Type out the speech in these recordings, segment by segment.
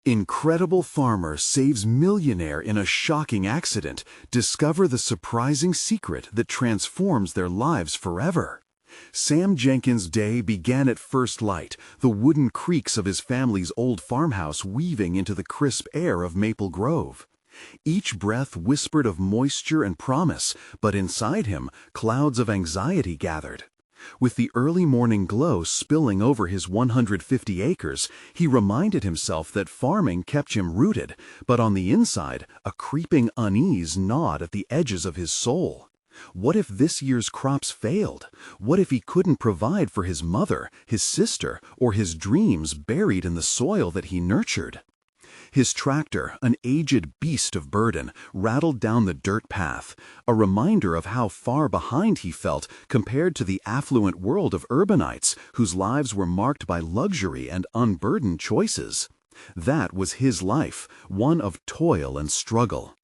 Incredible farmer saves millionaire in a shocking accident. Discover the surprising secret that transforms their lives forever. Sam Jenkins' day began at first light, the wooden creaks of his family's old farmhouse weaving into the crisp air of Maple Grove. Each breath whispered of moisture and promise, but inside him, clouds of anxiety gathered. With the early morning glow spilling over his 150 acres, he reminded himself that farming kept him rooted, but on the inside, a creeping unease gnawed at the edges of his soul. What if this year's crops failed? What if he couldn't provide for his mother, his sister, or his dreams buried in the soil that he nurtured? His tractor, an aged beast of burden, rattled down the dirt path, a reminder of how far behind he felt compared to the affluent world of urbanites whose lives were marked by luxury and unburdened choices. That was his life, one of toil and struggle.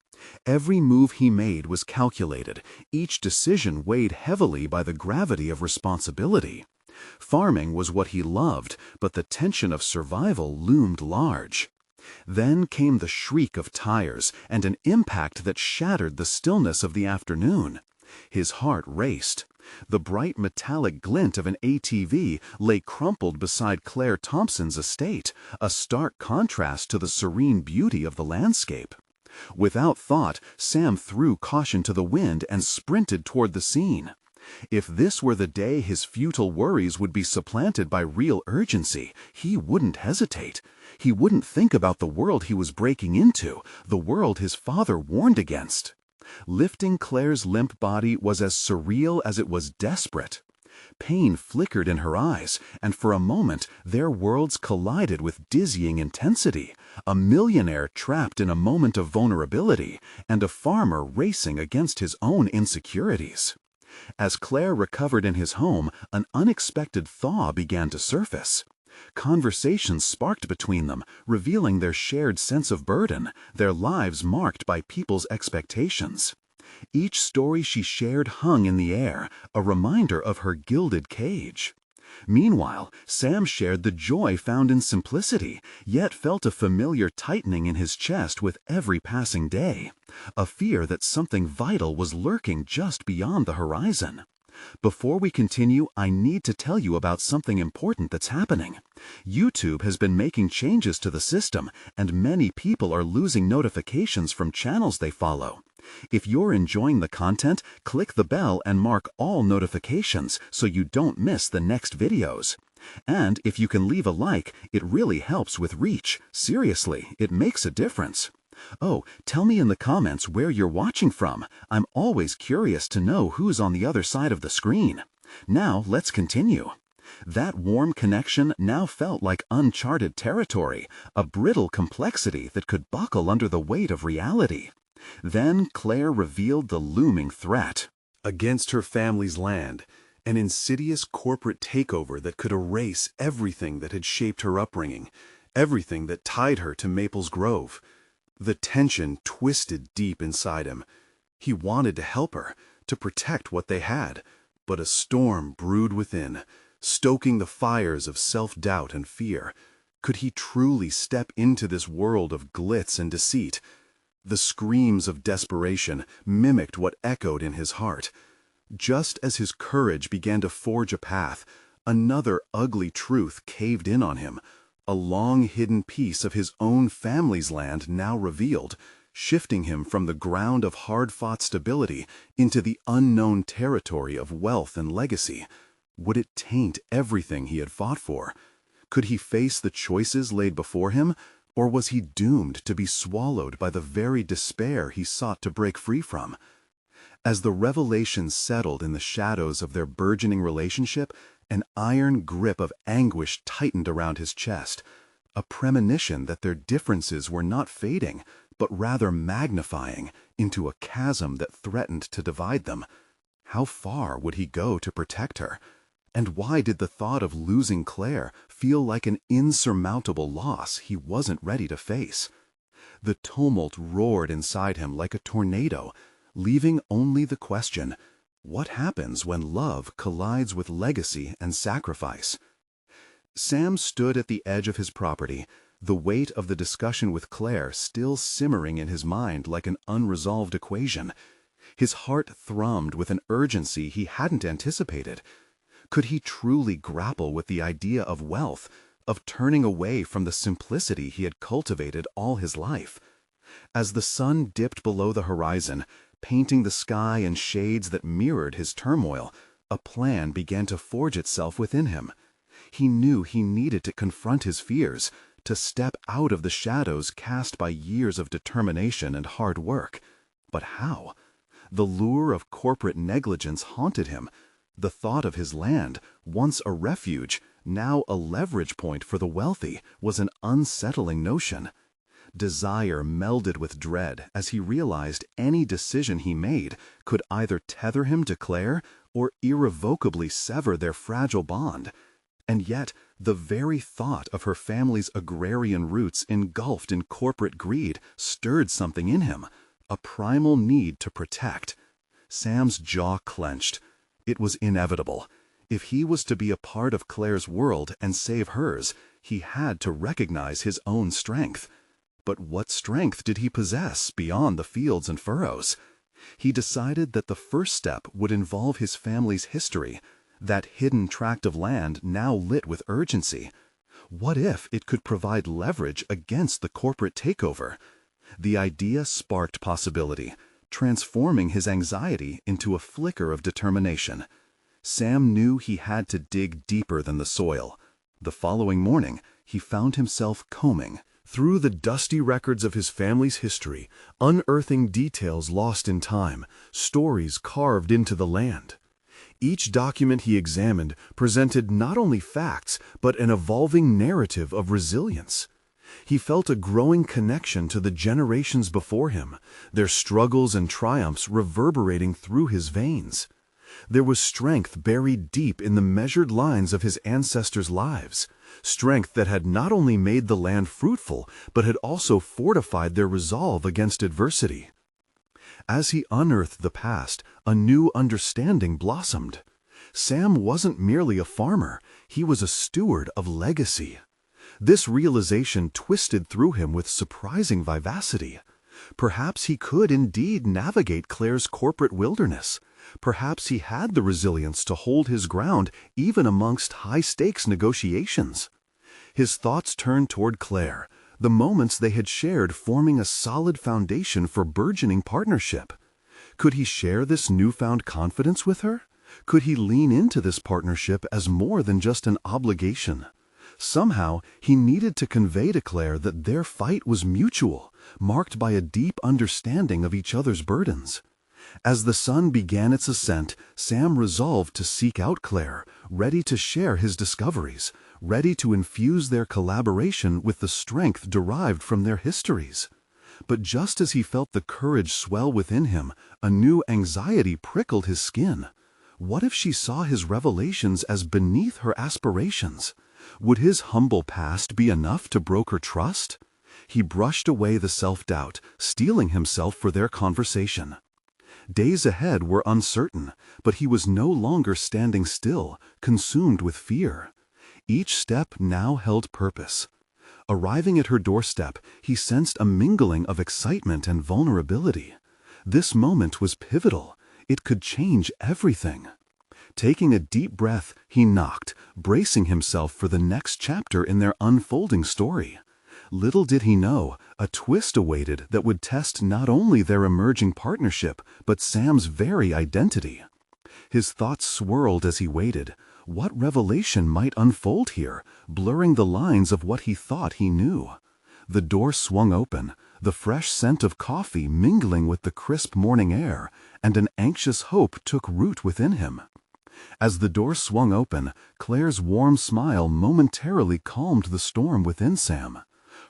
Every move he made was calculated, each decision weighed heavily by the gravity of responsibility. Farming was what he loved, but the tension of survival loomed large. Then came the shriek of tires and an impact that shattered the stillness of the afternoon. His heart raced. The bright metallic glint of an ATV lay crumpled beside Claire Thompson's estate, a stark contrast to the serene beauty of the landscape. Without thought, Sam threw caution to the wind and sprinted toward the scene. If this were the day his futile worries would be supplanted by real urgency, he wouldn't hesitate. He wouldn't think about the world he was breaking into, the world his father warned against. Lifting Claire's limp body was as surreal as it was desperate. Pain flickered in her eyes, and for a moment their worlds collided with dizzying intensity. A millionaire trapped in a moment of vulnerability, and a farmer racing against his own insecurities. As Claire recovered in his home, an unexpected thaw began to surface. Conversations sparked between them, revealing their shared sense of burden, their lives marked by people's expectations. Each story she shared hung in the air, a reminder of her gilded cage. Meanwhile, Sam shared the joy found in simplicity, yet felt a familiar tightening in his chest with every passing day, a fear that something vital was lurking just beyond the horizon. Before we continue, I need to tell you about something important that's happening. YouTube has been making changes to the system, and many people are losing notifications from channels they follow. If you're enjoying the content, click the bell and mark all notifications so you don't miss the next videos. And if you can leave a like, it really helps with reach. Seriously, it makes a difference. Oh, tell me in the comments where you're watching from. I'm always curious to know who's on the other side of the screen. Now, let's continue. That warm connection now felt like uncharted territory, a brittle complexity that could buckle under the weight of reality. Then Claire revealed the looming threat. Against her family's land, an insidious corporate takeover that could erase everything that had shaped her upbringing, everything that tied her to Maple's Grove. The tension twisted deep inside him. He wanted to help her, to protect what they had, but a storm brewed within, stoking the fires of self-doubt and fear. Could he truly step into this world of glitz and deceit? The screams of desperation mimicked what echoed in his heart. Just as his courage began to forge a path, another ugly truth caved in on him. A long-hidden piece of his own family's land now revealed, shifting him from the ground of hard-fought stability into the unknown territory of wealth and legacy. Would it taint everything he had fought for? Could he face the choices laid before him, or was he doomed to be swallowed by the very despair he sought to break free from? As the revelations settled in the shadows of their burgeoning relationship, an iron grip of anguish tightened around his chest, a premonition that their differences were not fading, but rather magnifying into a chasm that threatened to divide them. How far would he go to protect her? And why did the thought of losing Claire feel like an insurmountable loss he wasn't ready to face? The tumult roared inside him like a tornado, leaving only the question, what happens when love collides with legacy and sacrifice? Sam stood at the edge of his property, the weight of the discussion with Claire still simmering in his mind like an unresolved equation. His heart thrummed with an urgency he hadn't anticipated. Could he truly grapple with the idea of wealth, of turning away from the simplicity he had cultivated all his life? As the sun dipped below the horizon, painting the sky in shades that mirrored his turmoil, a plan began to forge itself within him. He knew he needed to confront his fears, to step out of the shadows cast by years of determination and hard work. But how? The lure of corporate negligence haunted him. The thought of his land, once a refuge, now a leverage point for the wealthy, was an unsettling notion. Desire melded with dread as he realized any decision he made could either tether him to Claire or irrevocably sever their fragile bond. And yet, the very thought of her family's agrarian roots engulfed in corporate greed stirred something in him, a primal need to protect. Sam's jaw clenched. It was inevitable. If he was to be a part of Claire's world and save hers, he had to recognize his own strength. But what strength did he possess beyond the fields and furrows? He decided that the first step would involve his family's history, that hidden tract of land now lit with urgency. What if it could provide leverage against the corporate takeover? The idea sparked possibility, transforming his anxiety into a flicker of determination. Sam knew he had to dig deeper than the soil. The following morning, he found himself combing through the dusty records of his family's history, unearthing details lost in time, stories carved into the land. Each document he examined presented not only facts, but an evolving narrative of resilience. He felt a growing connection to the generations before him, their struggles and triumphs reverberating through his veins. There was strength buried deep in the measured lines of his ancestors' lives, strength that had not only made the land fruitful, but had also fortified their resolve against adversity. As he unearthed the past, a new understanding blossomed. Sam wasn't merely a farmer, he was a steward of legacy. This realization twisted through him with surprising vivacity. Perhaps he could indeed navigate Claire's corporate wilderness. Perhaps he had the resilience to hold his ground even amongst high-stakes negotiations. His thoughts turned toward Claire, the moments they had shared forming a solid foundation for burgeoning partnership. Could he share this newfound confidence with her? Could he lean into this partnership as more than just an obligation? Somehow, he needed to convey to Claire that their fight was mutual, marked by a deep understanding of each other's burdens. As the sun began its ascent, Sam resolved to seek out Claire, ready to share his discoveries, ready to infuse their collaboration with the strength derived from their histories. But just as he felt the courage swell within him, a new anxiety prickled his skin. What if she saw his revelations as beneath her aspirations? Would his humble past be enough to broker trust? He brushed away the self-doubt, steeling himself for their conversation. Days ahead were uncertain, but he was no longer standing still, consumed with fear. Each step now held purpose. Arriving at her doorstep, he sensed a mingling of excitement and vulnerability. This moment was pivotal. It could change everything. Taking a deep breath, he knocked, bracing himself for the next chapter in their unfolding story. Little did he know, a twist awaited that would test not only their emerging partnership, but Sam's very identity. His thoughts swirled as he waited. What revelation might unfold here, blurring the lines of what he thought he knew? The door swung open, the fresh scent of coffee mingling with the crisp morning air, and an anxious hope took root within him. As the door swung open, Claire's warm smile momentarily calmed the storm within Sam.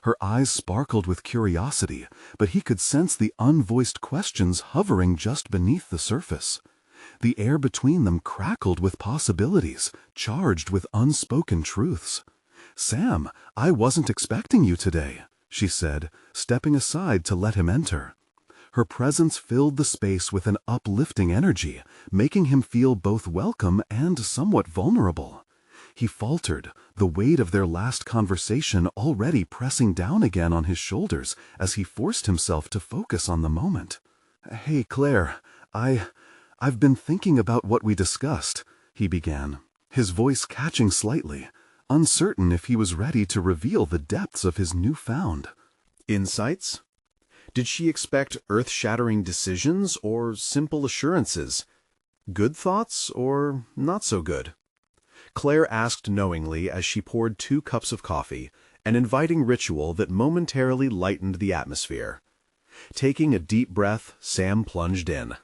Her eyes sparkled with curiosity, but he could sense the unvoiced questions hovering just beneath the surface. The air between them crackled with possibilities, charged with unspoken truths. "Sam, I wasn't expecting you today," she said, stepping aside to let him enter. Her presence filled the space with an uplifting energy, making him feel both welcome and somewhat vulnerable. He faltered, the weight of their last conversation already pressing down again on his shoulders as he forced himself to focus on the moment. "Hey, Claire, I've been thinking about what we discussed," he began, his voice catching slightly, uncertain if he was ready to reveal the depths of his newfound insights. Did she expect earth-shattering decisions or simple assurances? Good thoughts or not so good? Claire asked knowingly as she poured 2 cups of coffee, an inviting ritual that momentarily lightened the atmosphere. Taking a deep breath, Sam plunged in.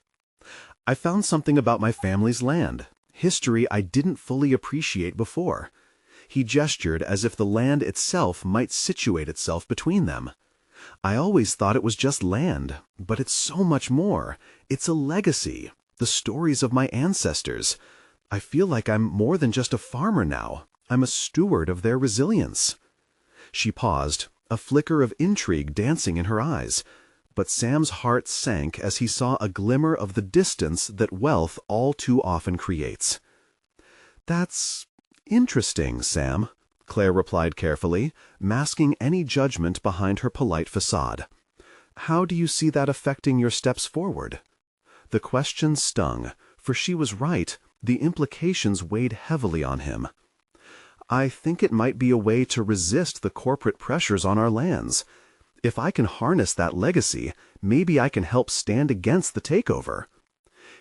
"I found something about my family's land, history I didn't fully appreciate before." He gestured as if the land itself might situate itself between them. "I always thought it was just land, but it's so much more. It's a legacy, the stories of my ancestors. I feel like I'm more than just a farmer now. I'm a steward of their resilience." She paused, a flicker of intrigue dancing in her eyes. But Sam's heart sank as he saw a glimmer of the distance that wealth all too often creates. "That's interesting, Sam," Claire replied carefully, masking any judgment behind her polite facade. "How do you see that affecting your steps forward?" The question stung, for she was right. The implications weighed heavily on him. "I think it might be a way to resist the corporate pressures on our lands. If I can harness that legacy, maybe I can help stand against the takeover."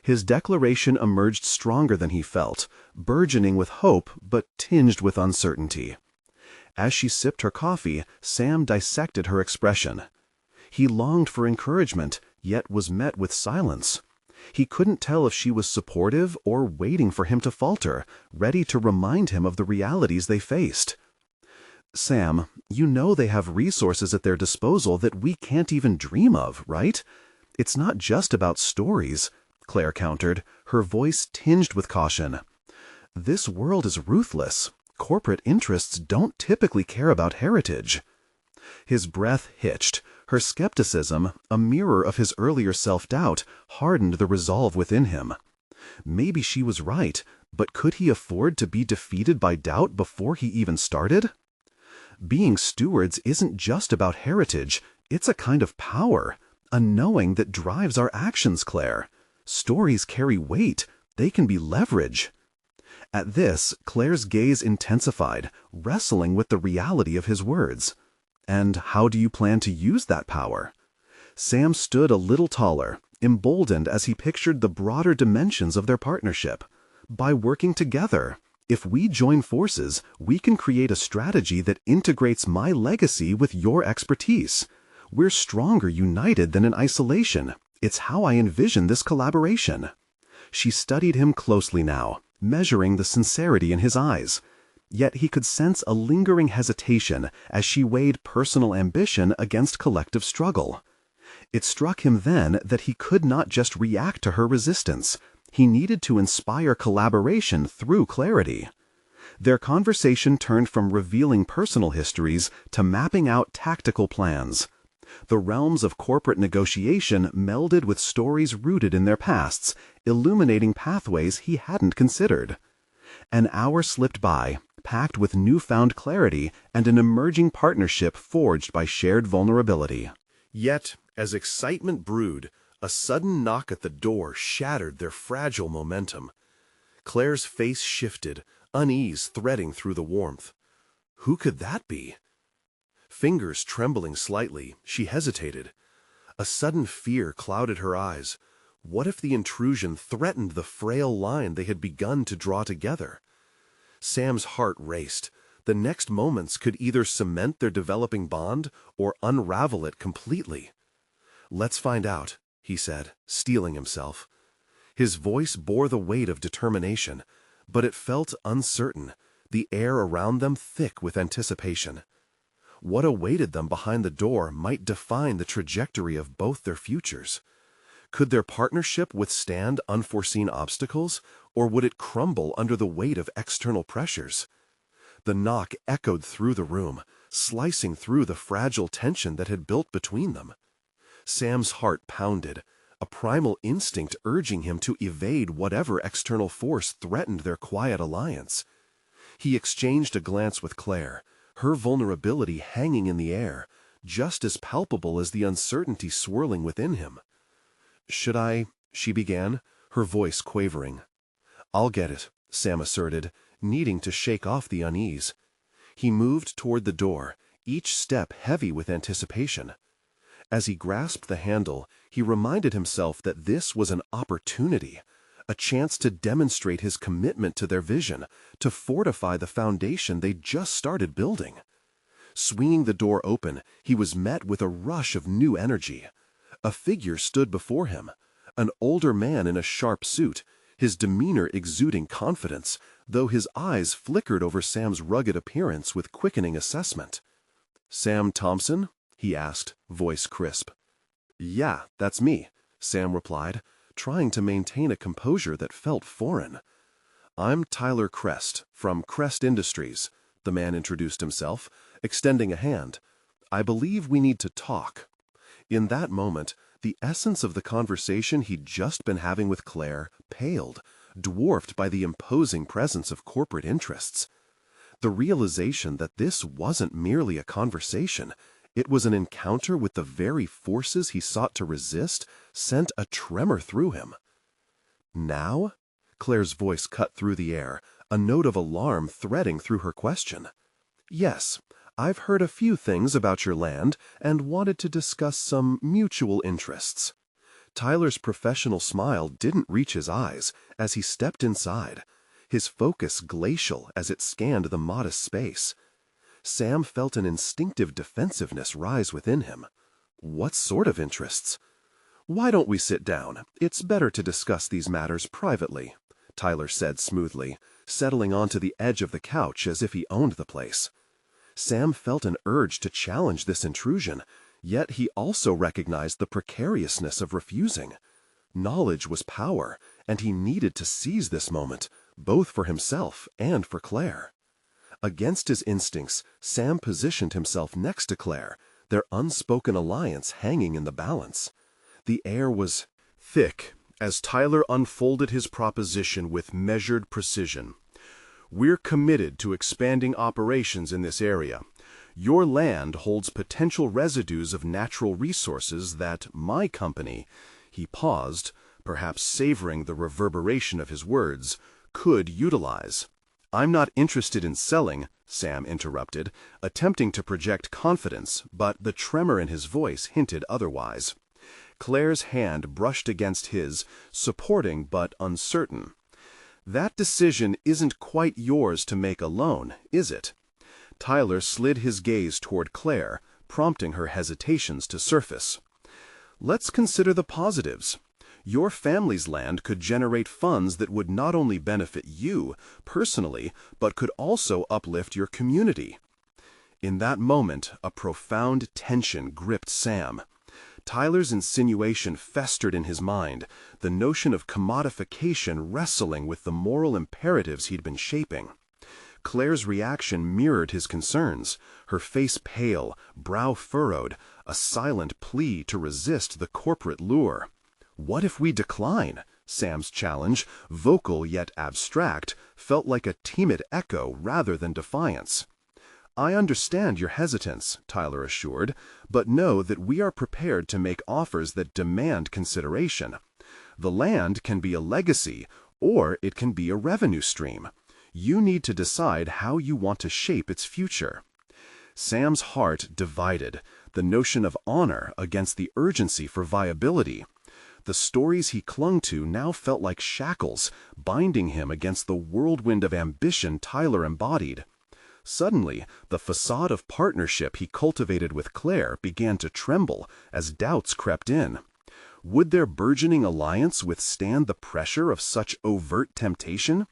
His declaration emerged stronger than he felt, burgeoning with hope but tinged with uncertainty. As she sipped her coffee, Sam dissected her expression. He longed for encouragement, yet was met with silence. He couldn't tell if she was supportive or waiting for him to falter, ready to remind him of the realities they faced. "Sam, you know they have resources at their disposal that we can't even dream of, right? It's not just about stories," Claire countered, her voice tinged with caution. "This world is ruthless. Corporate interests don't typically care about heritage." His breath hitched. Her skepticism, a mirror of his earlier self-doubt, hardened the resolve within him. Maybe she was right, but could he afford to be defeated by doubt before he even started? Being stewards isn't just about heritage, it's a kind of power, a knowing that drives our actions, Claire. Stories carry weight, they can be leverage. At this, Claire's gaze intensified, wrestling with the reality of his words. "And how do you plan to use that power?" Sam stood a little taller, emboldened as he pictured the broader dimensions of their partnership. "By working together. If we join forces, we can create a strategy that integrates my legacy with your expertise. We're stronger united than in isolation. It's how I envision this collaboration." She studied him closely now, measuring the sincerity in his eyes. Yet he could sense a lingering hesitation as she weighed personal ambition against collective struggle. It struck him then that he could not just react to her resistance. He needed to inspire collaboration through clarity. Their conversation turned from revealing personal histories to mapping out tactical plans. The realms of corporate negotiation melded with stories rooted in their pasts, illuminating pathways he hadn't considered. An hour slipped by, packed with newfound clarity and an emerging partnership forged by shared vulnerability. Yet, as excitement brewed, a sudden knock at the door shattered their fragile momentum. Claire's face shifted, unease threading through the warmth. Who could that be? Fingers trembling slightly, she hesitated. A sudden fear clouded her eyes. What if the intrusion threatened the frail line they had begun to draw together? Sam's heart raced. The next moments could either cement their developing bond or unravel it completely. "Let's find out," he said, steeling himself. His voice bore the weight of determination, but it felt uncertain, the air around them thick with anticipation. What awaited them behind the door might define the trajectory of both their futures. Could their partnership withstand unforeseen obstacles, or would it crumble under the weight of external pressures? The knock echoed through the room, slicing through the fragile tension that had built between them. Sam's heart pounded, a primal instinct urging him to evade whatever external force threatened their quiet alliance. He exchanged a glance with Claire, her vulnerability hanging in the air, just as palpable as the uncertainty swirling within him. "Should I?" she began, her voice quavering. "I'll get it," Sam asserted, needing to shake off the unease. He moved toward the door, each step heavy with anticipation. As he grasped the handle, he reminded himself that this was an opportunity, a chance to demonstrate his commitment to their vision, to fortify the foundation they'd just started building. Swinging the door open, he was met with a rush of new energy. A figure stood before him, an older man in a sharp suit, his demeanor exuding confidence, though his eyes flickered over Sam's rugged appearance with quickening assessment. "Sam Thompson?" he asked, voice crisp. "Yeah, that's me," Sam replied, trying to maintain a composure that felt foreign. "I'm Tyler Crest, from Crest Industries," the man introduced himself, extending a hand. "I believe we need to talk." In that moment, the essence of the conversation he'd just been having with Claire paled, dwarfed by the imposing presence of corporate interests. The realization that this wasn't merely a conversation, it was an encounter with the very forces he sought to resist, sent a tremor through him. "Now?" Claire's voice cut through the air, a note of alarm threading through her question. "Yes, I've heard a few things about your land and wanted to discuss some mutual interests." Tyler's professional smile didn't reach his eyes as he stepped inside, his focus glacial as it scanned the modest space. Sam felt an instinctive defensiveness rise within him. What sort of interests? "Why don't we sit down? It's better to discuss these matters privately," Tyler said smoothly, settling onto the edge of the couch as if he owned the place. Sam felt an urge to challenge this intrusion, yet he also recognized the precariousness of refusing. Knowledge was power, and he needed to seize this moment, both for himself and for Claire. Against his instincts, Sam positioned himself next to Claire, their unspoken alliance hanging in the balance. The air was thick as Tyler unfolded his proposition with measured precision. "We're committed to expanding operations in this area. Your land holds potential residues of natural resources that my company," he paused, perhaps savoring the reverberation of his words, "could utilize." "I'm not interested in selling," Sam interrupted, attempting to project confidence, but the tremor in his voice hinted otherwise. Claire's hand brushed against his, supporting but uncertain. "That decision isn't quite yours to make alone, is it?" Tyler slid his gaze toward Claire, prompting her hesitations to surface. "Let's consider the positives. Your family's land could generate funds that would not only benefit you, personally, but could also uplift your community." In that moment, a profound tension gripped Sam. Tyler's insinuation festered in his mind, the notion of commodification wrestling with the moral imperatives he'd been shaping. Claire's reaction mirrored his concerns, her face pale, brow furrowed, a silent plea to resist the corporate lure. "What if we decline?" Sam's challenge, vocal yet abstract, felt like a timid echo rather than defiance. "I understand your hesitance," Tyler assured, "but know that we are prepared to make offers that demand consideration. The land can be a legacy, or it can be a revenue stream. You need to decide how you want to shape its future." Sam's heart divided, the notion of honor against the urgency for viability. The stories he clung to now felt like shackles, binding him against the whirlwind of ambition Tyler embodied. Suddenly, the facade of partnership he cultivated with Claire began to tremble as doubts crept in. Would their burgeoning alliance withstand the pressure of such overt temptation?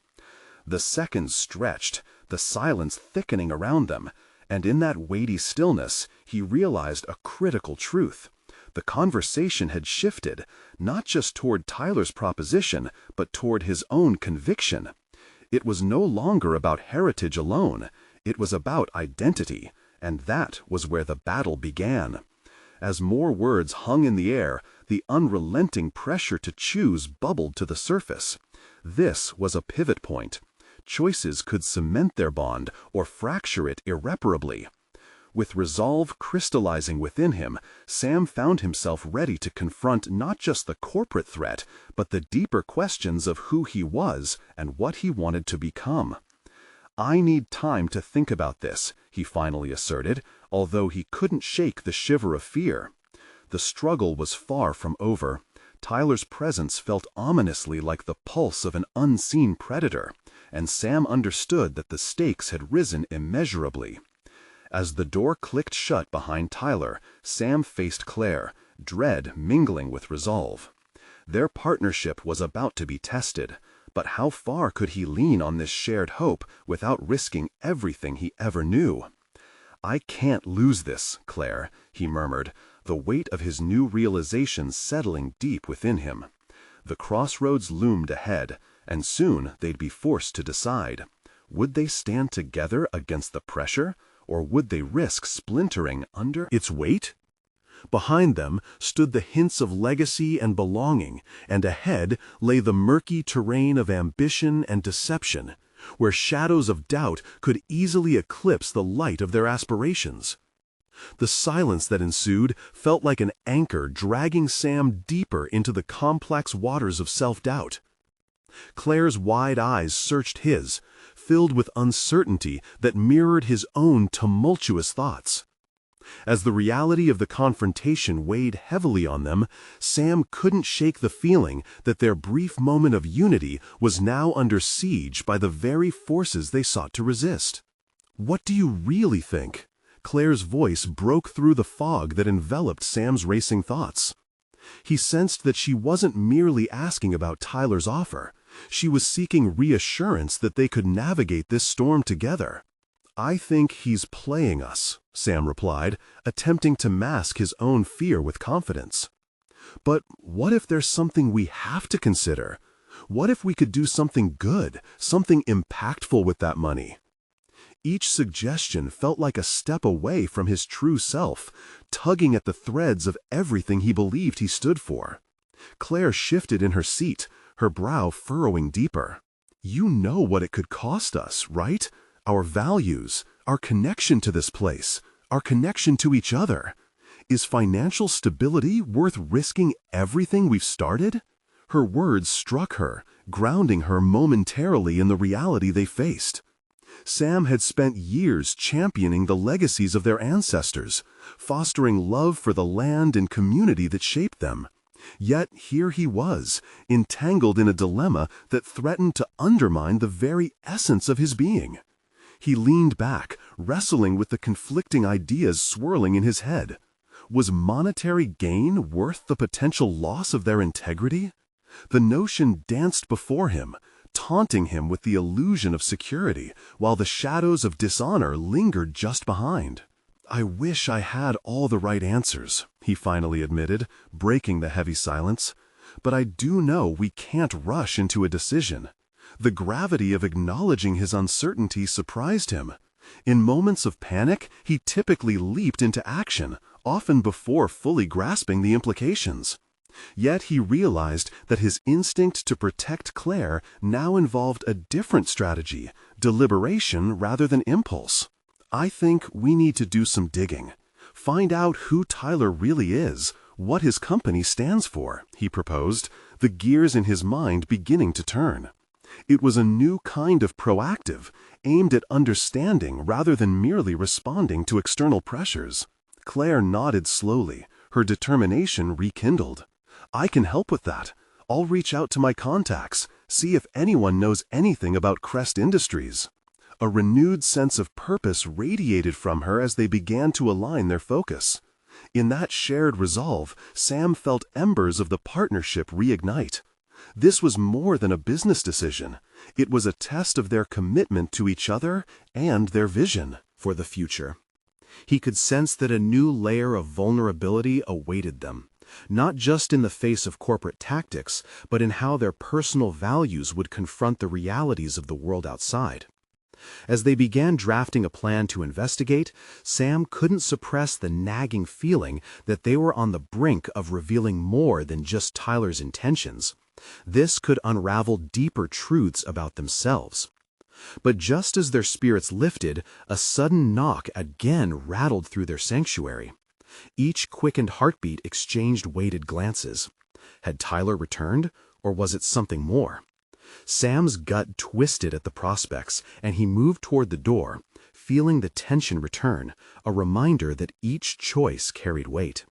The seconds stretched, the silence thickening around them, and in that weighty stillness, he realized a critical truth. The conversation had shifted, not just toward Tyler's proposition, but toward his own conviction. It was no longer about heritage alone. It was about identity, and that was where the battle began. As more words hung in the air, the unrelenting pressure to choose bubbled to the surface. This was a pivot point. choices could cement their bond or fracture it irreparably. With resolve crystallizing within him, Sam found himself ready to confront not just the corporate threat, but the deeper questions of who he was and what he wanted to become. "I need time to think about this," he finally asserted, although he couldn't shake the shiver of fear. The struggle was far from over. Tyler's presence felt ominously like the pulse of an unseen predator, and Sam understood that the stakes had risen immeasurably. As the door clicked shut behind Tyler, Sam faced Claire, dread mingling with resolve. Their partnership was about to be tested, but how far could he lean on this shared hope without risking everything he ever knew? "I can't lose this, Claire," he murmured, the weight of his new realization settling deep within him. The crossroads loomed ahead, and soon they'd be forced to decide. Would they stand together against the pressure, or would they risk splintering under its weight? Behind them stood the hints of legacy and belonging, and ahead lay the murky terrain of ambition and deception, where shadows of doubt could easily eclipse the light of their aspirations. The silence that ensued felt like an anchor dragging Sam deeper into the complex waters of self-doubt. Claire's wide eyes searched his, filled with uncertainty that mirrored his own tumultuous thoughts. As the reality of the confrontation weighed heavily on them, Sam couldn't shake the feeling that their brief moment of unity was now under siege by the very forces they sought to resist. "What do you really think?" Claire's voice broke through the fog that enveloped Sam's racing thoughts. He sensed that she wasn't merely asking about Tyler's offer. She was seeking reassurance that they could navigate this storm together. "I think he's playing us," Sam replied, attempting to mask his own fear with confidence. "But what if there's something we have to consider? What if we could do something good, something impactful with that money?" Each suggestion felt like a step away from his true self, tugging at the threads of everything he believed he stood for. Claire shifted in her seat, her brow furrowing deeper. "You know what it could cost us, right? Our values, our connection to this place, our connection to each other. Is financial stability worth risking everything we've started?" Her words struck her, grounding her momentarily in the reality they faced. Sam had spent years championing the legacies of their ancestors, fostering love for the land and community that shaped them. Yet here he was, entangled in a dilemma that threatened to undermine the very essence of his being. He leaned back, wrestling with the conflicting ideas swirling in his head. Was monetary gain worth the potential loss of their integrity? The notion danced before him, taunting him with the illusion of security, while the shadows of dishonor lingered just behind. "I wish I had all the right answers," he finally admitted, breaking the heavy silence. "But I do know we can't rush into a decision." The gravity of acknowledging his uncertainty surprised him. In moments of panic, he typically leaped into action, often before fully grasping the implications. Yet he realized that his instinct to protect Claire now involved a different strategy, deliberation rather than impulse. "I think we need to do some digging. Find out who Tyler really is, what his company stands for," he proposed, the gears in his mind beginning to turn. It was a new kind of proactive, aimed at understanding rather than merely responding to external pressures. Claire nodded slowly, her determination rekindled. "I can help with that. I'll reach out to my contacts, see if anyone knows anything about Crest Industries." A renewed sense of purpose radiated from her as they began to align their focus. In that shared resolve, Sam felt embers of the partnership reignite. This was more than a business decision. It was a test of their commitment to each other and their vision for the future. He could sense that a new layer of vulnerability awaited them, not just in the face of corporate tactics, but in how their personal values would confront the realities of the world outside. As they began drafting a plan to investigate, Sam couldn't suppress the nagging feeling that they were on the brink of revealing more than just Tyler's intentions. This could unravel deeper truths about themselves. But just as their spirits lifted, a sudden knock again rattled through their sanctuary. Each quickened heartbeat exchanged weighted glances. Had Tyler returned, or was it something more? Sam's gut twisted at the prospects, and he moved toward the door, feeling the tension return, a reminder that each choice carried weight.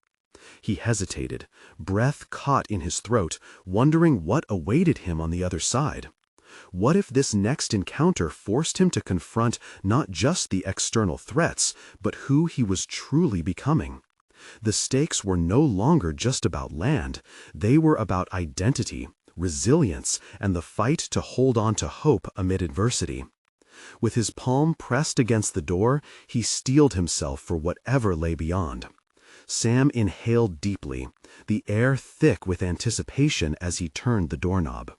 He hesitated, breath caught in his throat, wondering what awaited him on the other side. What if this next encounter forced him to confront not just the external threats, but who he was truly becoming? The stakes were no longer just about land. They were about identity, resilience, and the fight to hold on to hope amid adversity. With his palm pressed against the door, he steeled himself for whatever lay beyond. Sam inhaled deeply, the air thick with anticipation as he turned the doorknob.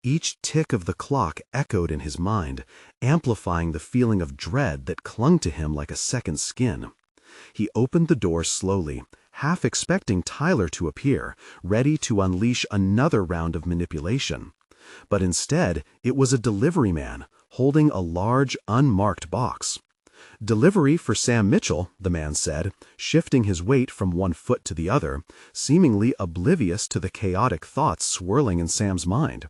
Each tick of the clock echoed in his mind, amplifying the feeling of dread that clung to him like a second skin. He opened the door slowly, half expecting Tyler to appear, ready to unleash another round of manipulation. But instead, it was a delivery man, holding a large, unmarked box. "Delivery for Sam Mitchell," the man said, shifting his weight from one foot to the other, seemingly oblivious to the chaotic thoughts swirling in Sam's mind.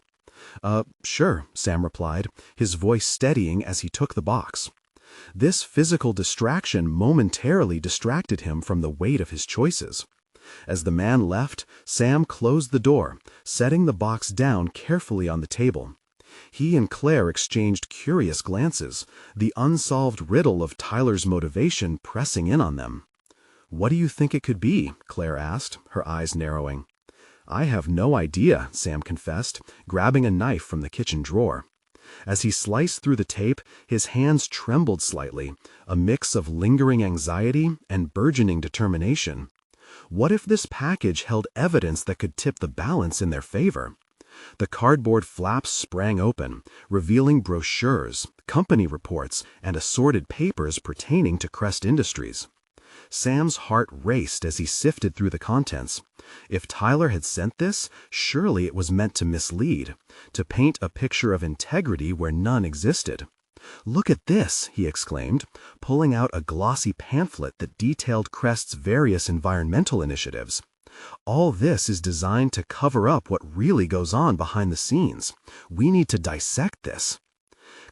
Sure," Sam replied, his voice steadying as he took the box. This physical distraction momentarily distracted him from the weight of his choices. As the man left, Sam closed the door, setting the box down carefully on the table. He and Claire exchanged curious glances, the unsolved riddle of Tyler's motivation pressing in on them. "What do you think it could be?" Claire asked, her eyes narrowing. "I have no idea," Sam confessed, grabbing a knife from the kitchen drawer. As he sliced through the tape, his hands trembled slightly, a mix of lingering anxiety and burgeoning determination. What if this package held evidence that could tip the balance in their favor? The cardboard flaps sprang open, revealing brochures, company reports, and assorted papers pertaining to Crest Industries. Sam's heart raced as he sifted through the contents. If Tyler had sent this, surely it was meant to mislead, to paint a picture of integrity where none existed. "Look at this," he exclaimed, pulling out a glossy pamphlet that detailed Crest's various environmental initiatives. "All this is designed to cover up what really goes on behind the scenes. We need to dissect this."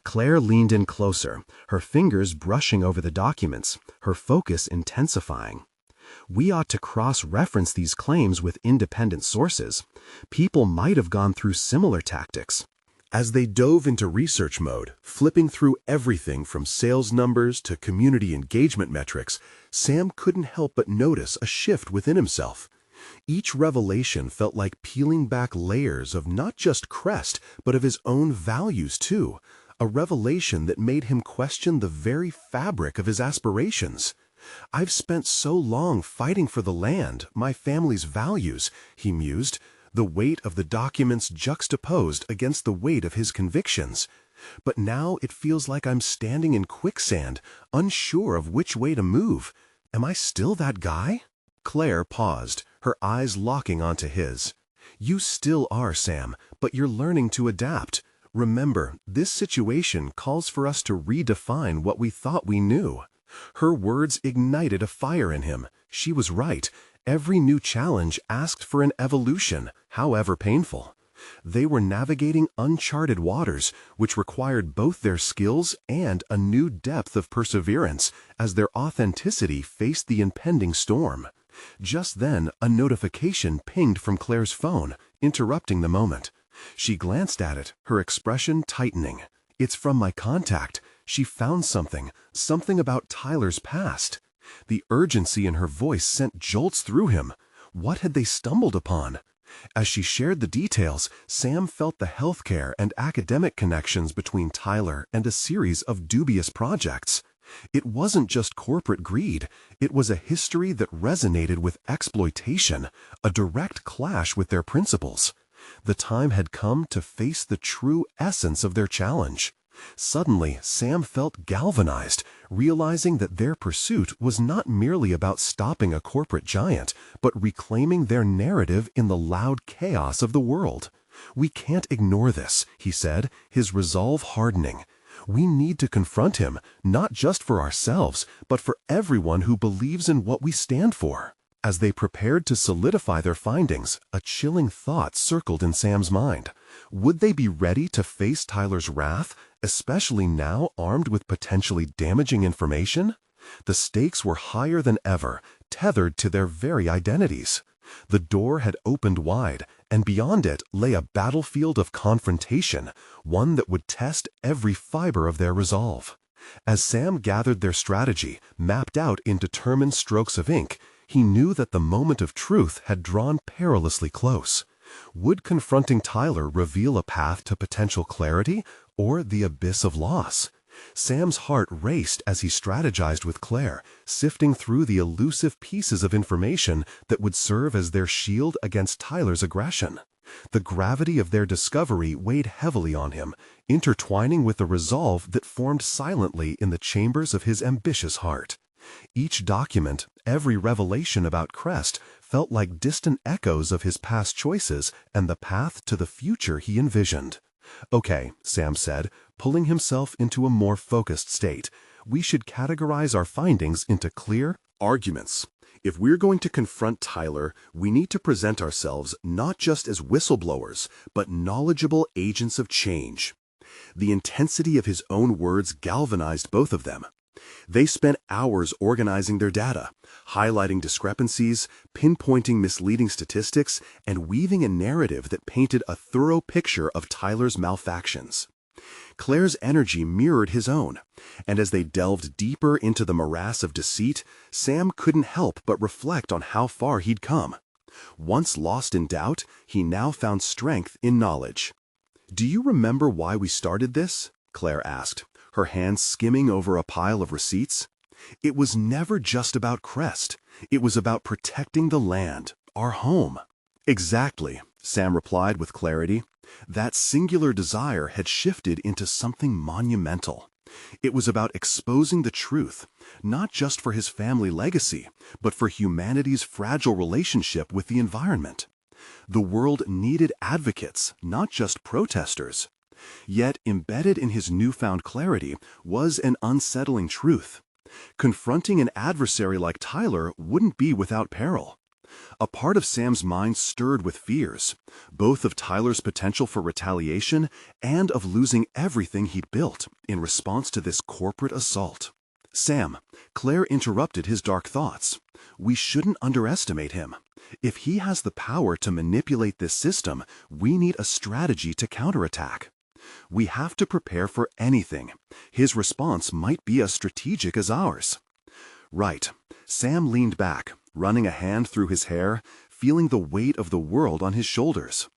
Claire leaned in closer, her fingers brushing over the documents, her focus intensifying. "We ought to cross-reference these claims with independent sources. People might have gone through similar tactics." As they dove into research mode, flipping through everything from sales numbers to community engagement metrics, Sam couldn't help but notice a shift within himself. Each revelation felt like peeling back layers of not just Crest, but of his own values too, a revelation that made him question the very fabric of his aspirations. "I've spent so long fighting for the land, my family's values," he mused, the weight of the documents juxtaposed against the weight of his convictions. "But now it feels like I'm standing in quicksand, unsure of which way to move. Am I still that guy?" Claire paused, her eyes locking onto his. "You still are, Sam, but you're learning to adapt. Remember, this situation calls for us to redefine what we thought we knew." Her words ignited a fire in him. She was right. Every new challenge asked for an evolution, however painful. They were navigating uncharted waters, which required both their skills and a new depth of perseverance as their authenticity faced the impending storm. Just then, a notification pinged from Claire's phone, interrupting the moment. She glanced at it, her expression tightening. "It's from my contact. She found something about Tyler's past." The urgency in her voice sent jolts through him. What had they stumbled upon? As she shared the details, Sam felt the healthcare and academic connections between Tyler and a series of dubious projects. It wasn't just corporate greed, it was a history that resonated with exploitation, a direct clash with their principles. The time had come to face the true essence of their challenge. Suddenly, Sam felt galvanized, realizing that their pursuit was not merely about stopping a corporate giant, but reclaiming their narrative in the loud chaos of the world. "We can't ignore this," he said, his resolve hardening. We need to confront him, not just for ourselves, but for everyone who believes in what we stand for." As they prepared to solidify their findings, a chilling thought circled in Sam's mind. Would they be ready to face Tyler's wrath, especially now armed with potentially damaging information? The stakes were higher than ever, tethered to their very identities. The door had opened wide, and beyond it lay a battlefield of confrontation, one that would test every fiber of their resolve. As Sam gathered their strategy, mapped out in determined strokes of ink, he knew that the moment of truth had drawn perilously close. Would confronting Tyler reveal a path to potential clarity or the abyss of loss? Sam's heart raced as he strategized with Claire, sifting through the elusive pieces of information that would serve as their shield against Tyler's aggression. The gravity of their discovery weighed heavily on him, intertwining with the resolve that formed silently in the chambers of his ambitious heart. Each document, every revelation about Crest, felt like distant echoes of his past choices and the path to the future he envisioned. "Okay," Sam said, pulling himself into a more focused state. "We should categorize our findings into clear Arguments. If we're going to confront Tyler, we need to present ourselves not just as whistleblowers, but knowledgeable agents of change." The intensity of his own words galvanized both of them. They spent hours organizing their data, highlighting discrepancies, pinpointing misleading statistics, and weaving a narrative that painted a thorough picture of Tyler's malfactions. Claire's energy mirrored his own, and as they delved deeper into the morass of deceit, Sam couldn't help but reflect on how far he'd come. Once lost in doubt, he now found strength in knowledge. "Do you remember why we started this?" Claire asked, her hands skimming over a pile of receipts. "It was never just about Crest. It was about protecting the land, our home." "Exactly," Sam replied with clarity. That singular desire had shifted into something monumental. It was about exposing the truth, not just for his family legacy, but for humanity's fragile relationship with the environment. The world needed advocates, not just protesters. Yet embedded in his newfound clarity was an unsettling truth. Confronting an adversary like Tyler wouldn't be without peril. A part of Sam's mind stirred with fears, both of Tyler's potential for retaliation and of losing everything he'd built in response to this corporate assault. "Sam," Claire interrupted his dark thoughts. "We shouldn't underestimate him. If he has the power to manipulate this system, we need a strategy to counterattack. We have to prepare for anything. His response might be as strategic as ours." "Right." Sam leaned back, running a hand through his hair, feeling the weight of the world on his shoulders.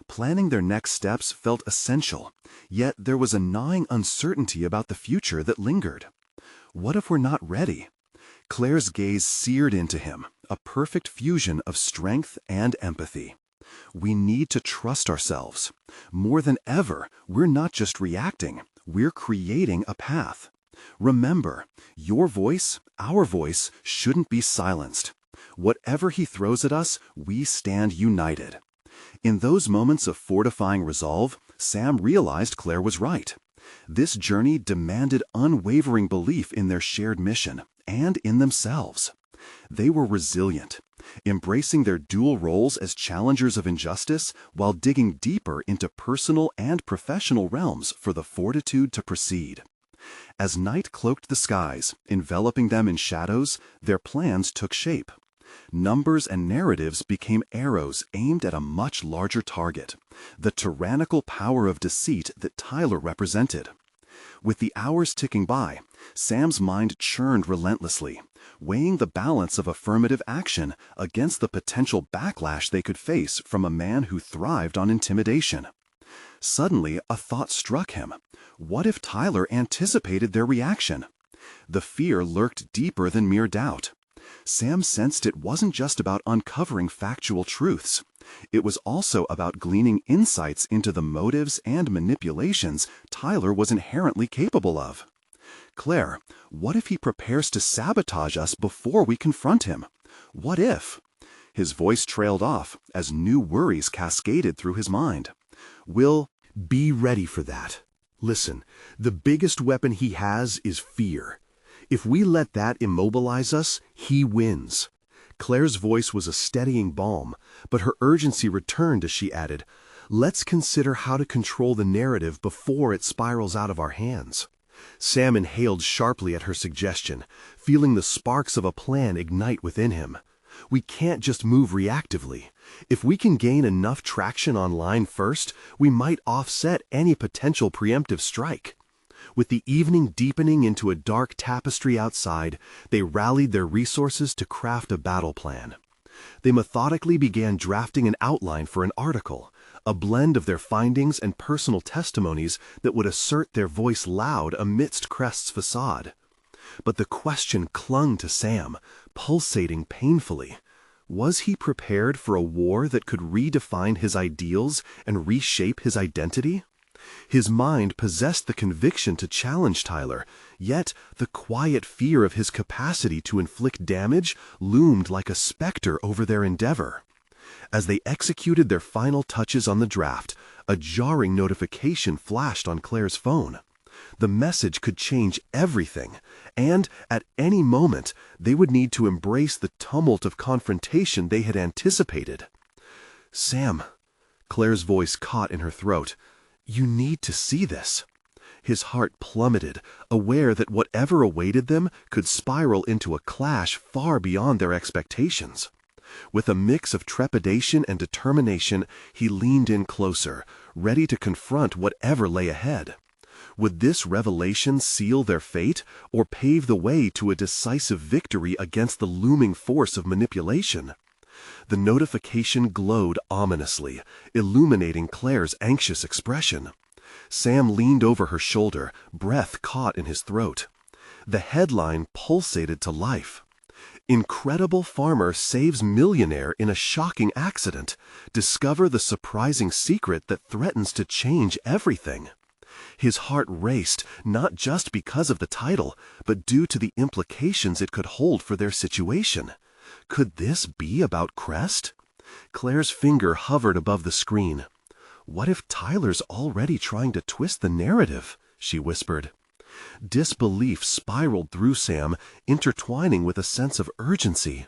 Planning their next steps felt essential, yet there was a gnawing uncertainty about the future that lingered. What if we're not ready? Claire's gaze seared into him, a perfect fusion of strength and empathy. "We need to trust ourselves. More than ever, we're not just reacting, we're creating a path. Remember, your voice, our voice, shouldn't be silenced. Whatever he throws at us, we stand united." In those moments of fortifying resolve, Sam realized Claire was right. This journey demanded unwavering belief in their shared mission and in themselves. They were resilient, embracing their dual roles as challengers of injustice while digging deeper into personal and professional realms for the fortitude to proceed. As night cloaked the skies, enveloping them in shadows, their plans took shape. Numbers and narratives became arrows aimed at a much larger target, the tyrannical power of deceit that Tyler represented. With the hours ticking by, Sam's mind churned relentlessly, weighing the balance of affirmative action against the potential backlash they could face from a man who thrived on intimidation. Suddenly, a thought struck him. What if Tyler anticipated their reaction? The fear lurked deeper than mere doubt. Sam sensed it wasn't just about uncovering factual truths. It was also about gleaning insights into the motives and manipulations Tyler was inherently capable of. "Claire, what if he prepares to sabotage us before we confront him? What if?" His voice trailed off as new worries cascaded through his mind. "We'll be ready for that." Listen, the biggest weapon he has is fear. If we let that immobilize us, he wins." Claire's voice was a steadying balm, but her urgency returned as she added, "Let's consider how to control the narrative before it spirals out of our hands." Sam inhaled sharply at her suggestion, feeling the sparks of a plan ignite within him. We can't just move reactively. If we can gain enough traction online first, we might offset any potential preemptive strike. With the evening deepening into a dark tapestry outside, they rallied their resources to craft a battle plan. They methodically began drafting an outline for an article, a blend of their findings and personal testimonies that would assert their voice loud amidst Crest's facade. But the question clung to Sam, pulsating painfully. Was he prepared for a war that could redefine his ideals and reshape his identity? His mind possessed the conviction to challenge Tyler, yet the quiet fear of his capacity to inflict damage loomed like a specter over their endeavor. As they executed their final touches on the draft, a jarring notification flashed on Claire's phone. The message could change everything, and at any moment they would need to embrace the tumult of confrontation they had anticipated. "Sam," Claire's voice caught in her throat, "you need to see this." His heart plummeted, aware that whatever awaited them could spiral into a clash far beyond their expectations. With a mix of trepidation and determination, he leaned in closer, ready to confront whatever lay ahead. Would this revelation seal their fate, or pave the way to a decisive victory against the looming force of manipulation? The notification glowed ominously, illuminating Claire's anxious expression. Sam leaned over her shoulder, breath caught in his throat. The headline pulsated to life. "Incredible Farmer Saves Millionaire in a Shocking Accident. Discover the Surprising Secret That Threatens to Change Everything." His heart raced, not just because of the title, but due to the implications it could hold for their situation. Could this be about Crest? Claire's finger hovered above the screen. "What if Tyler's already trying to twist the narrative?" she whispered. Disbelief spiraled through Sam, intertwining with a sense of urgency.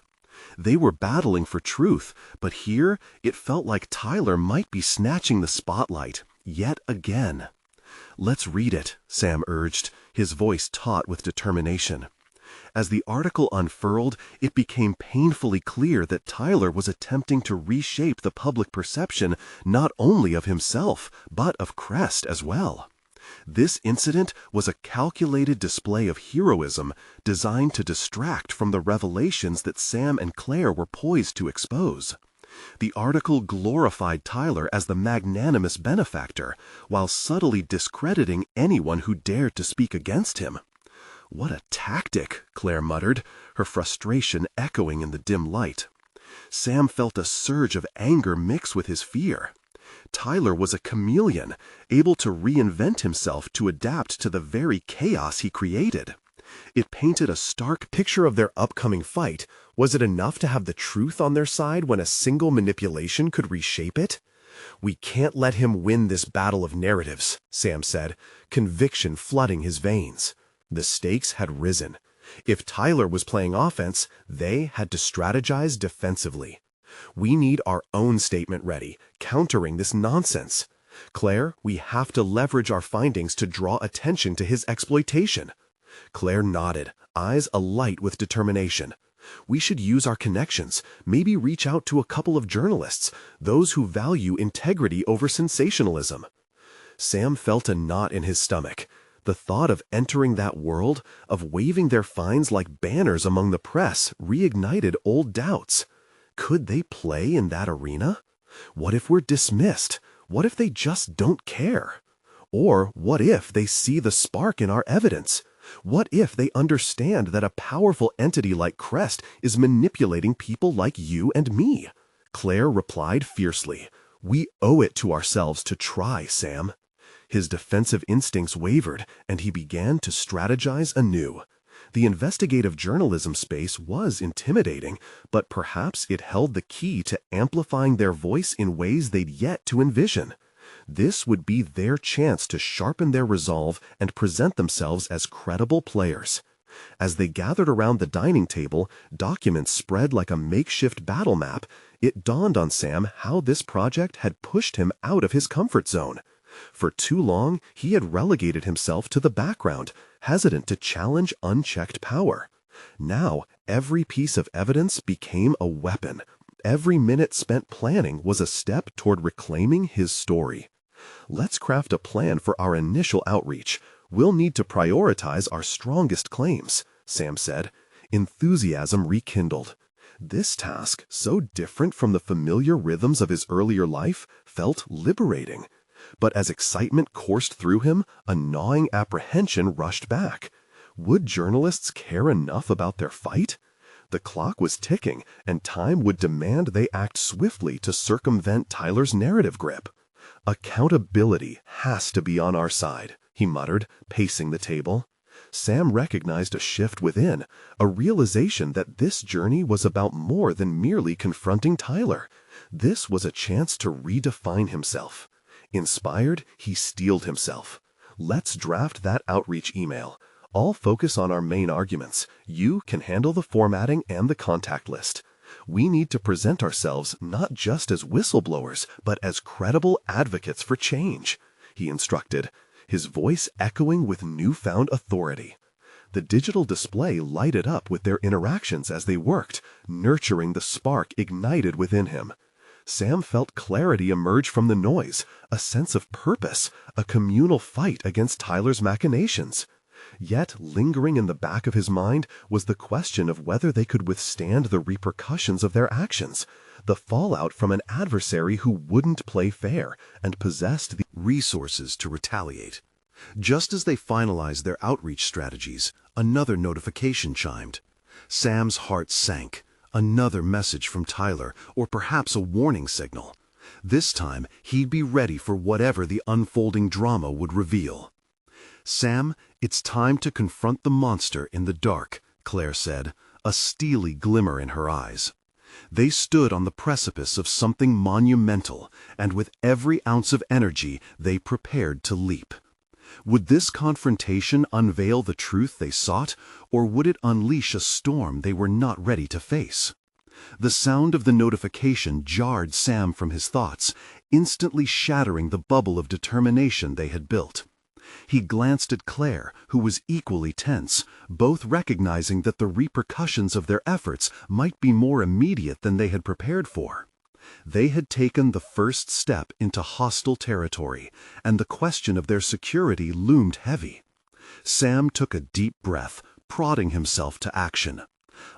They were battling for truth, but here it felt like Tyler might be snatching the spotlight, yet again. "Let's read it," Sam urged, his voice taut with determination. As the article unfurled, it became painfully clear that Tyler was attempting to reshape the public perception not only of himself, but of Crest as well. This incident was a calculated display of heroism designed to distract from the revelations that Sam and Claire were poised to expose. The article glorified Tyler as the magnanimous benefactor, while subtly discrediting anyone who dared to speak against him. "What a tactic," Claire muttered, her frustration echoing in the dim light. Sam felt a surge of anger mix with his fear. Tyler was a chameleon, able to reinvent himself to adapt to the very chaos he created. It painted a stark picture of their upcoming fight. Was it enough to have the truth on their side when a single manipulation could reshape it? "We can't let him win this battle of narratives," Sam said, conviction flooding his veins. The stakes had risen. If Tyler was playing offense, they had to strategize defensively. "We need our own statement ready, countering this nonsense. Claire, we have to leverage our findings to draw attention to his exploitation." Claire nodded, eyes alight with determination. "We should use our connections, maybe reach out to a couple of journalists, those who value integrity over sensationalism." Sam felt a knot in his stomach. The thought of entering that world, of waving their finds like banners among the press, reignited old doubts. Could they play in that arena? What if we're dismissed? What if they just don't care? Or what if they see the spark in our evidence? What if they understand that a powerful entity like Crest is manipulating people like you and me? Claire replied fiercely, "We owe it to ourselves to try, Sam." His defensive instincts wavered, and he began to strategize anew. The investigative journalism space was intimidating, but perhaps it held the key to amplifying their voice in ways they'd yet to envision. This would be their chance to sharpen their resolve and present themselves as credible players. As they gathered around the dining table, documents spread like a makeshift battle map, it dawned on Sam how this project had pushed him out of his comfort zone. For too long, he had relegated himself to the background, hesitant to challenge unchecked power. Now, every piece of evidence became a weapon. Every minute spent planning was a step toward reclaiming his story. Let's craft a plan for our initial outreach. We'll need to prioritize our strongest claims, Sam said. Enthusiasm rekindled. This task, so different from the familiar rhythms of his earlier life, felt liberating. But as excitement coursed through him, a gnawing apprehension rushed back. Would journalists care enough about their fight? The clock was ticking, and time would demand they act swiftly to circumvent Tyler's narrative grip. Accountability has to be on our side, he muttered, pacing the table. Sam recognized a shift within, a realization that this journey was about more than merely confronting Tyler. This was a chance to redefine himself. Inspired, he steeled himself. Let's draft that outreach email. I'll focus on our main arguments. You can handle the formatting and the contact list. We need to present ourselves not just as whistleblowers, but as credible advocates for change, he instructed, his voice echoing with newfound authority. The digital display lighted up with their interactions as they worked, nurturing the spark ignited within him. Sam felt clarity emerge from the noise, a sense of purpose, a communal fight against Tyler's machinations. Yet, lingering in the back of his mind was the question of whether they could withstand the repercussions of their actions, the fallout from an adversary who wouldn't play fair and possessed the resources to retaliate. Just as they finalized their outreach strategies, another notification chimed. Sam's heart sank. Another message from Tyler, or perhaps a warning signal. This time, he'd be ready for whatever the unfolding drama would reveal. "Sam, it's time to confront the monster in the dark," Claire said, a steely glimmer in her eyes. They stood on the precipice of something monumental, and with every ounce of energy, they prepared to leap. Would this confrontation unveil the truth they sought, or would it unleash a storm they were not ready to face? The sound of the notification jarred Sam from his thoughts, instantly shattering the bubble of determination they had built. He glanced at Claire, who was equally tense, both recognizing that the repercussions of their efforts might be more immediate than they had prepared for. They had taken the first step into hostile territory, and the question of their security loomed heavy. Sam took a deep breath, prodding himself to action.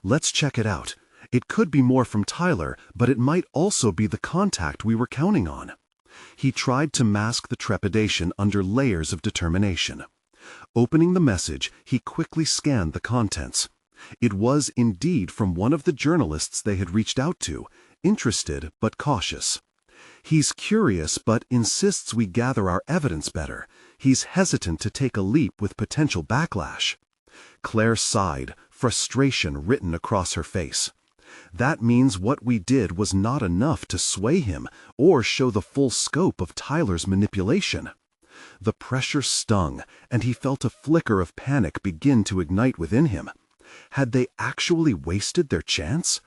"Let's check it out. It could be more from Tyler, but it might also be the contact we were counting on." He tried to mask the trepidation under layers of determination. Opening the message, he quickly scanned the contents. It was indeed from one of the journalists they had reached out to, interested but cautious. "He's curious but insists we gather our evidence better. He's hesitant to take a leap with potential backlash." Claire sighed, frustration written across her face. "That means what we did was not enough to sway him or show the full scope of Tyler's manipulation." The pressure stung, and he felt a flicker of panic begin to ignite within him. Had they actually wasted their chance?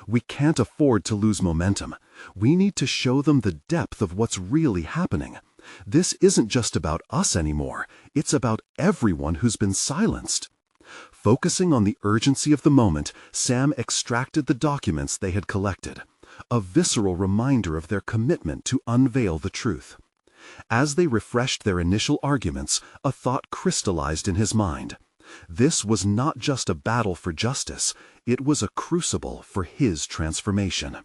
"We can't afford to lose momentum. We need to show them the depth of what's really happening. This isn't just about us anymore. It's about everyone who's been silenced." Focusing on the urgency of the moment, Sam extracted the documents they had collected, a visceral reminder of their commitment to unveil the truth. As they refreshed their initial arguments, a thought crystallized in his mind. This was not just a battle for justice, it was a crucible for his transformation.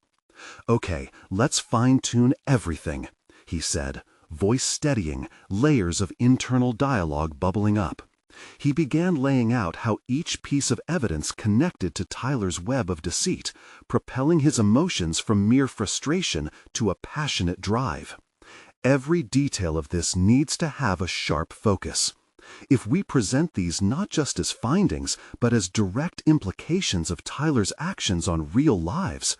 "Okay, let's fine-tune everything," he said, voice steadying, layers of internal dialogue bubbling up. He began laying out how each piece of evidence connected to Tyler's web of deceit, propelling his emotions from mere frustration to a passionate drive. Every detail of this needs to have a sharp focus. If we present these not just as findings, but as direct implications of Tyler's actions on real lives,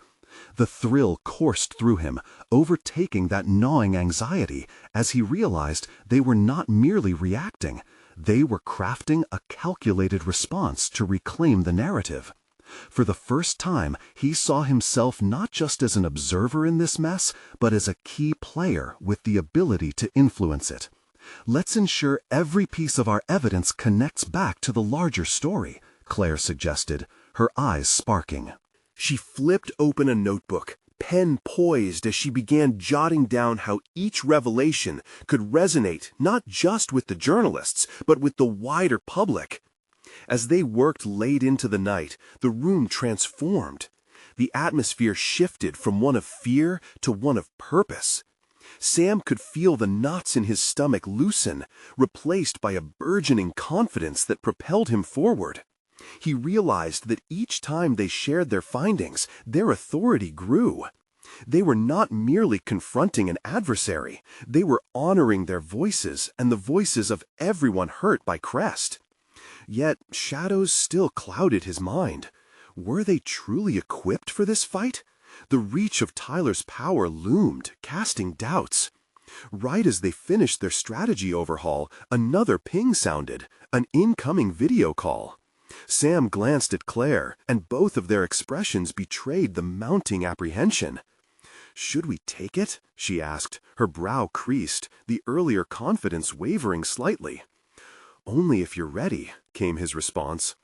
The thrill coursed through him, overtaking that gnawing anxiety as he realized they were not merely reacting, they were crafting a calculated response to reclaim the narrative. For the first time, he saw himself not just as an observer in this mess, but as a key player with the ability to influence it. "Let's ensure every piece of our evidence connects back to the larger story," Claire suggested, her eyes sparking. She flipped open a notebook, pen poised as she began jotting down how each revelation could resonate not just with the journalists, but with the wider public. As they worked late into the night, the room transformed. The atmosphere shifted from one of fear to one of purpose. Sam could feel the knots in his stomach loosen, replaced by a burgeoning confidence that propelled him forward. He realized that each time they shared their findings, their authority grew. They were not merely confronting an adversary, they were honoring their voices and the voices of everyone hurt by Crest. Yet shadows still clouded his mind. Were they truly equipped for this fight? The reach of Tyler's power loomed, casting doubts. Right as they finished their strategy overhaul, another ping sounded, an incoming video call. Sam glanced at Claire, and both of their expressions betrayed the mounting apprehension. "Should we take it?" she asked, her brow creased, the earlier confidence wavering slightly. "Only if you're ready," came his response.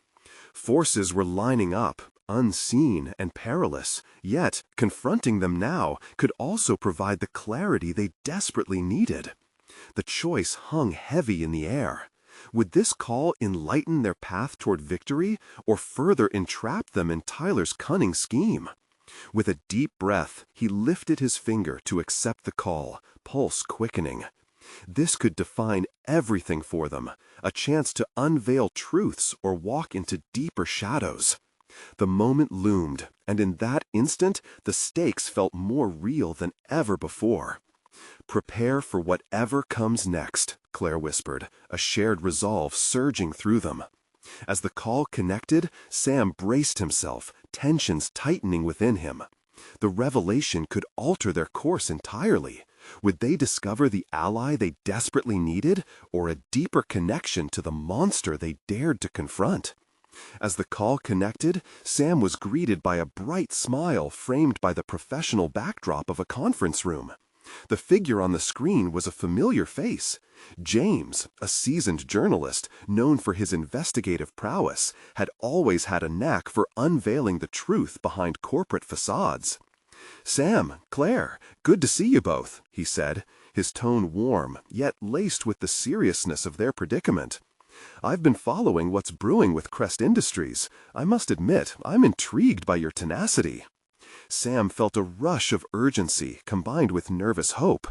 Forces were lining up, unseen and perilous, yet confronting them now could also provide the clarity they desperately needed. The choice hung heavy in the air. Would this call enlighten their path toward victory, or further entrap them in Tyler's cunning scheme? With a deep breath, he lifted his finger to accept the call, pulse quickening. This could define everything for them, a chance to unveil truths or walk into deeper shadows. The moment loomed, and in that instant, the stakes felt more real than ever before. "Prepare for whatever comes next," Claire whispered, a shared resolve surging through them. As the call connected, Sam braced himself, tensions tightening within him. The revelation could alter their course entirely. Would they discover the ally they desperately needed, or a deeper connection to the monster they dared to confront? As the call connected, Sam was greeted by a bright smile framed by the professional backdrop of a conference room. The figure on the screen was a familiar face. James, a seasoned journalist known for his investigative prowess, had always had a knack for unveiling the truth behind corporate facades. "Sam, Claire, good to see you both," he said, his tone warm, yet laced with the seriousness of their predicament. "I've been following what's brewing with Crest Industries. I must admit, I'm intrigued by your tenacity." Sam felt a rush of urgency combined with nervous hope.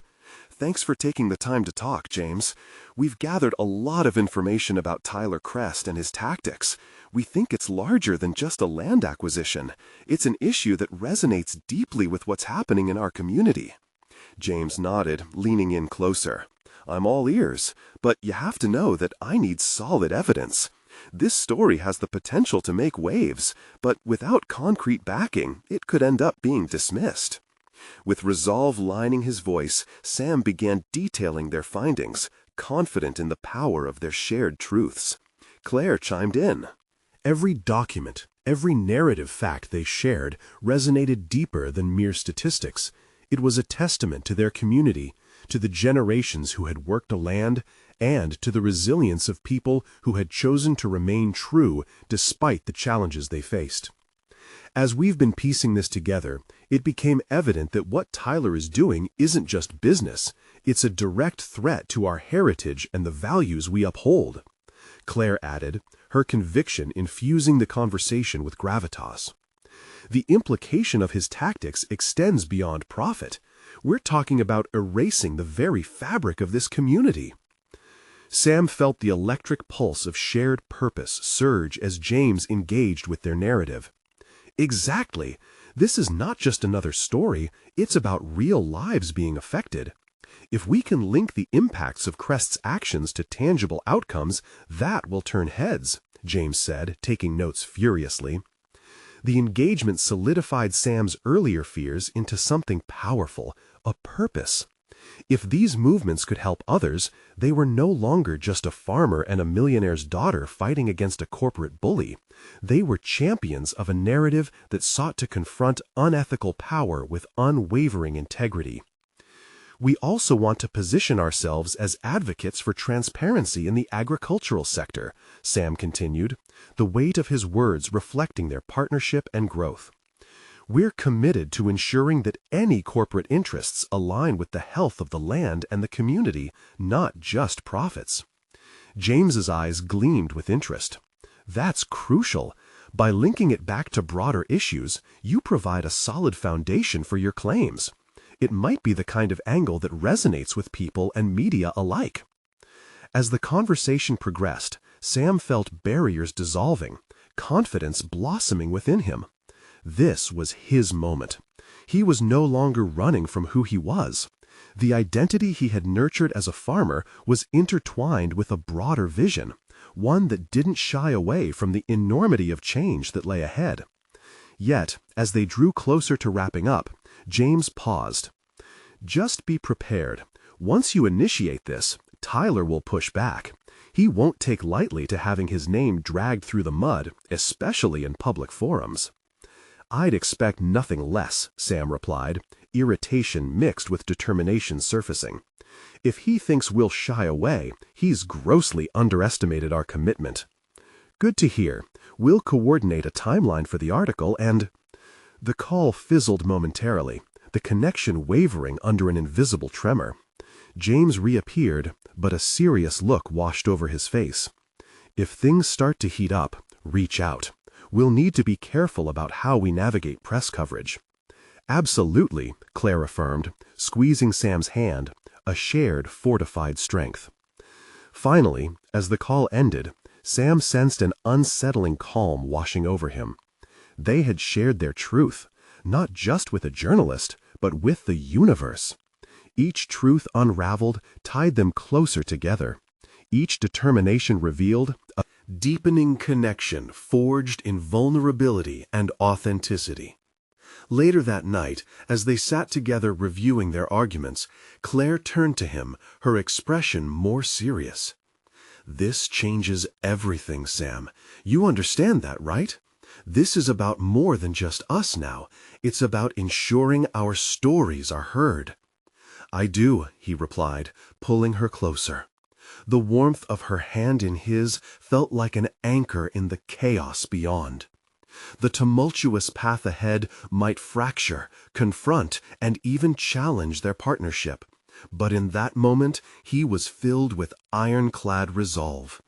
"Thanks for taking the time to talk, James. We've gathered a lot of information about Tyler Crest and his tactics. We think it's larger than just a land acquisition. It's an issue that resonates deeply with what's happening in our community." James nodded, leaning in closer. "I'm all ears, but you have to know that I need solid evidence. This story has the potential to make waves, but without concrete backing, it could end up being dismissed." With resolve lining his voice, Sam began detailing their findings, confident in the power of their shared truths. Claire chimed in. Every document, every narrative fact they shared resonated deeper than mere statistics. It was a testament to their community, to the generations who had worked a land, and to the resilience of people who had chosen to remain true despite the challenges they faced. As we've been piecing this together, it became evident that what Tyler is doing isn't just business. It's a direct threat to our heritage and the values we uphold. Claire added, her conviction infusing the conversation with gravitas. The implication of his tactics extends beyond profit. We're talking about erasing the very fabric of this community. Sam felt the electric pulse of shared purpose surge as James engaged with their narrative. Exactly. This is not just another story, it's about real lives being affected. If we can link the impacts of Crest's actions to tangible outcomes, that will turn heads, James said, taking notes furiously. The engagement solidified Sam's earlier fears into something powerful, a purpose. If these movements could help others, they were no longer just a farmer and a millionaire's daughter fighting against a corporate bully. They were champions of a narrative that sought to confront unethical power with unwavering integrity. We also want to position ourselves as advocates for transparency in the agricultural sector, Sam continued, the weight of his words reflecting their partnership and growth. We're committed to ensuring that any corporate interests align with the health of the land and the community, not just profits. James's eyes gleamed with interest. That's crucial. By linking it back to broader issues, you provide a solid foundation for your claims. It might be the kind of angle that resonates with people and media alike. As the conversation progressed, Sam felt barriers dissolving, confidence blossoming within him. This was his moment. He was no longer running from who he was. The identity he had nurtured as a farmer was intertwined with a broader vision, one that didn't shy away from the enormity of change that lay ahead. Yet, as they drew closer to wrapping up, James paused. Just be prepared. Once you initiate this, Tyler will push back. He won't take lightly to having his name dragged through the mud, especially in public forums. I'd expect nothing less, Sam replied, irritation mixed with determination surfacing. If he thinks we'll shy away, he's grossly underestimated our commitment. Good to hear. We'll coordinate a timeline for the article and... The call fizzled momentarily, the connection wavering under an invisible tremor. James reappeared, but a serious look washed over his face. If things start to heat up, reach out. We'll need to be careful about how we navigate press coverage. Absolutely, Claire affirmed, squeezing Sam's hand, a shared, fortified strength. Finally, as the call ended, Sam sensed an unsettling calm washing over him. They had shared their truth, not just with a journalist, but with the universe. Each truth unraveled tied them closer together. Each determination revealed a deepening connection forged in vulnerability and authenticity. Later that night, as they sat together reviewing their arguments, Claire turned to him, her expression more serious. "This changes everything, Sam. You understand that, right? This is about more than just us now. It's about ensuring our stories are heard." "I do," he replied, pulling her closer. The warmth of her hand in his felt like an anchor in the chaos beyond. The tumultuous path ahead might fracture, confront, and even challenge their partnership. But in that moment, he was filled with ironclad resolve.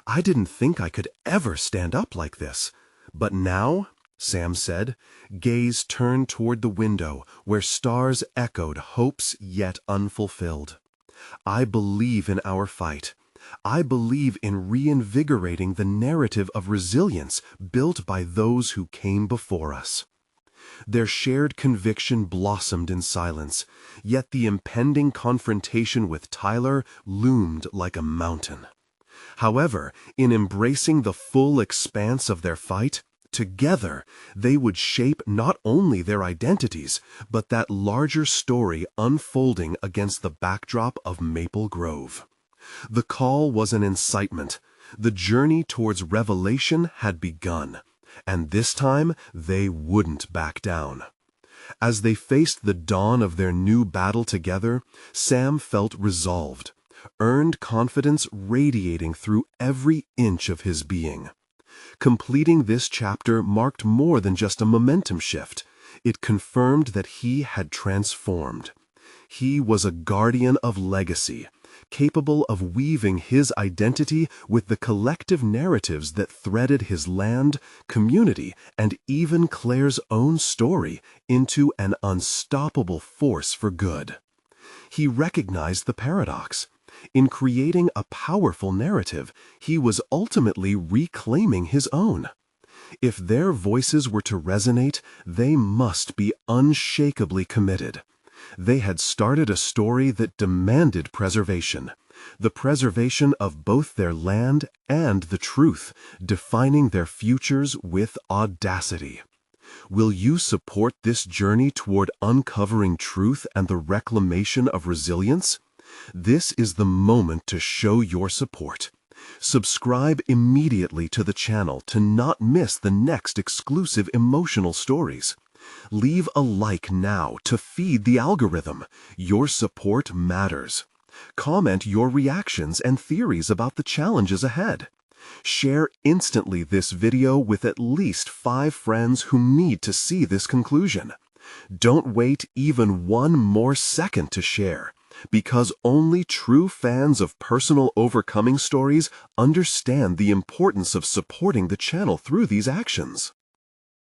"I didn't think I could ever stand up like this. But now," Sam said, gaze turned toward the window where stars echoed hopes yet unfulfilled. "I believe in our fight. I believe in reinvigorating the narrative of resilience built by those who came before us." Their shared conviction blossomed in silence, yet the impending confrontation with Tyler loomed like a mountain. However, in embracing the full expanse of their fight, together, they would shape not only their identities, but that larger story unfolding against the backdrop of Maple Grove. The call was an incitement. The journey towards revelation had begun, and this time they wouldn't back down. As they faced the dawn of their new battle together, Sam felt resolved, earned confidence radiating through every inch of his being. Completing this chapter marked more than just a momentum shift. It confirmed that he had transformed. He was a guardian of legacy, capable of weaving his identity with the collective narratives that threaded his land, community, and even Claire's own story into an unstoppable force for good. He recognized the paradox. In creating a powerful narrative, he was ultimately reclaiming his own. If their voices were to resonate, they must be unshakably committed. They had started a story that demanded preservation, the preservation of both their land and the truth, defining their futures with audacity. Will you support this journey toward uncovering truth and the reclamation of resilience? This is the moment to show your support. Subscribe immediately to the channel to not miss the next exclusive emotional stories. Leave a like now to feed the algorithm. Your support matters. Comment your reactions and theories about the challenges ahead. Share instantly this video with at least 5 friends who need to see this conclusion. Don't wait even one more second to share, because only true fans of personal overcoming stories understand the importance of supporting the channel through these actions.